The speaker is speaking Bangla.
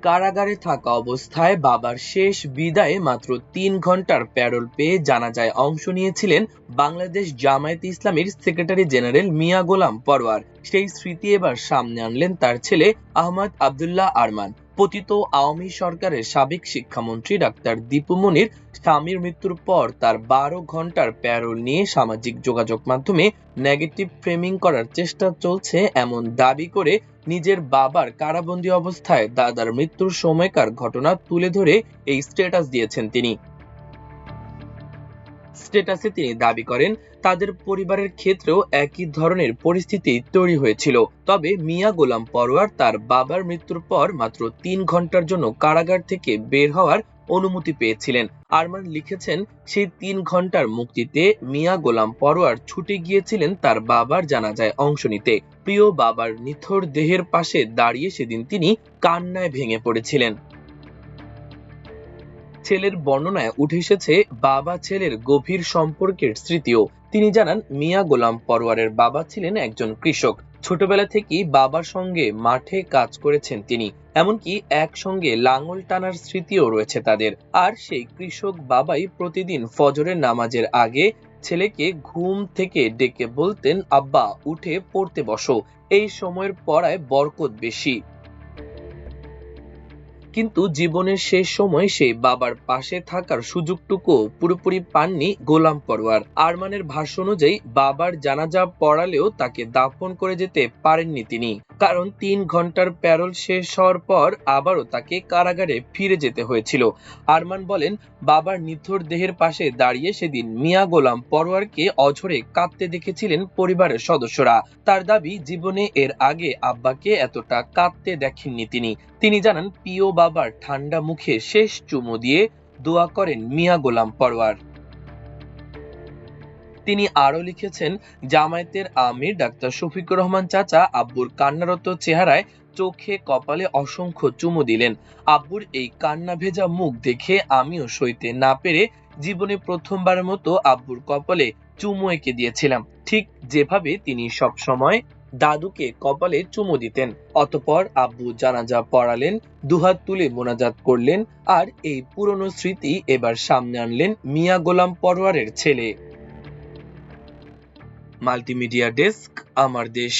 কারাগারে থাকা অবস্থায় বাবার শেষ বিদায়ে মাত্র ৩ ঘন্টার প্যারোল পেয়ে জানাজায় অংশ নিয়েছিলেন বাংলাদেশ জামায়াতে ইসলামীর সেক্রেটারি জেনারেল মিয়া গোলাম পরোয়ার। সেই স্মৃতি এবার সামনে আনলেন তার ছেলে আহমদ আব্দুল্লাহ আরমান। পতিত আওয়ামী সরকারের সাবেক শিক্ষামন্ত্রী ডাক্তার দীপু মনির স্বামীর মৃত্যুর পর তার ১২ ঘন্টার প্যারোল নিয়ে সামাজিক যোগাযোগ মাধ্যমে নেগেটিভ ফ্রেমিং করার চেষ্টা চলছে এমন দাবি করে নিজের বাবার কারাবন্দী অবস্থায় দাদার মৃত্যুর সময়কার ঘটনা তুলে ধরে এই স্ট্যাটাস দিয়েছেন তিনি। স্ট্যাটাসে তিনি দাবি করেন তাদের পরিবারের ক্ষেত্রেও একই ধরনের পরিস্থিতি তৈরি হয়েছিল, তবে মিয়া গোলাম পরোয়ার তার বাবার মৃত্যুর পর মাত্র ৩ ঘন্টার জন্য কারাগার থেকে বের হওয়ার অনুমতি পেয়েছিলেন। আরমান লিখেছেন, সেই ৩ ঘন্টার মুক্তিতে মিয়া গোলাম পরোয়ার ছুটে গিয়েছিলেন তার বাবার জানাজায় অংশ নিতে। প্রিয় বাবার নিথর দেহের পাশে দাঁড়িয়ে সেদিন তিনি কান্নায় ভেঙে পড়েছিলেন। ছেলের বর্ণনায় উঠে এসেছে বাবা ছেলের গভীর সম্পর্কের স্মৃতিও। তিনি জানান, মিয়া গোলাম পরোয়ারের বাবা ছিলেন একজন কৃষক। ছোটবেলা থেকেই বাবার সঙ্গে মাঠে কাজ করেছেন তিনি, এমনকি একসঙ্গে লাঙল টানার স্মৃতিও রয়েছে তাদের। আর সেই কৃষক বাবাই প্রতিদিন ফজরের নামাজের আগে ছেলেকে ঘুম থেকে ডেকে বলতেন, আব্বা উঠে পড়তে বসো, এই সময়ের পড়ায় বরকত বেশি। কিন্তু জীবনের শেষ সময় সেই বাবার পাশে থাকার সুযোগটুকু পুরোপুরি পাননি গোলাম পরোয়ার। আরমানের ভাষ্য অনুযায়ী বাবার জানাজা পড়ালেও তাকে দাফন করে যেতে পারেননি তিনি, কারণ ৩ ঘন্টার প্যারোল শেষ হওয়ার পর আবারও তাকে কারাগারে ফিরে যেতে হয়েছিল। আরমান বলেন, বাবার নিথর দেহের পাশে দাঁড়িয়ে সেদিন মিয়া গোলাম পরোয়ারকে অঝরে কাঁদতে দেখেছিলেন পরিবারের সদস্যরা। তার দাবি, জীবনে এর আগে আব্বাকে এতটা কাঁদতে দেখেননি তিনি। তিনি জানান, প্রিয় বাবার ঠান্ডা মুখে শেষ চুমু দিয়ে দোয়া করেন মিয়া গোলাম পরোয়ার। তিনি আরো লিখেছেন, জামায়াতের আমির ডাক্তার শফিকুর রহমান চাচা আব্বুর কান্নারত চেহারায় চোখে কপালে অসংখ্য চুমু দিলেন। আব্বুর এই কান্না ভেজা মুখ দেখে আমিও সইতে না পেরে জীবনে প্রথমবারের মতো আব্বুর কপালে চুমু এঁকে দিয়েছিলাম, ঠিক যেভাবে তিনি সব সময় দাদুকে কপালে চুমু দিতেন। অতঃপর আব্বু জানাজা পড়ালেন, দুহাত তুলে মোনাজাত করলেন, আর এই পুরনো স্মৃতি এবার সামনে আনলেন মিয়া গোলাম পরোয়ারের ছেলে। মাল্টিমিডিয়া ডেস্ক, আমার দেশ।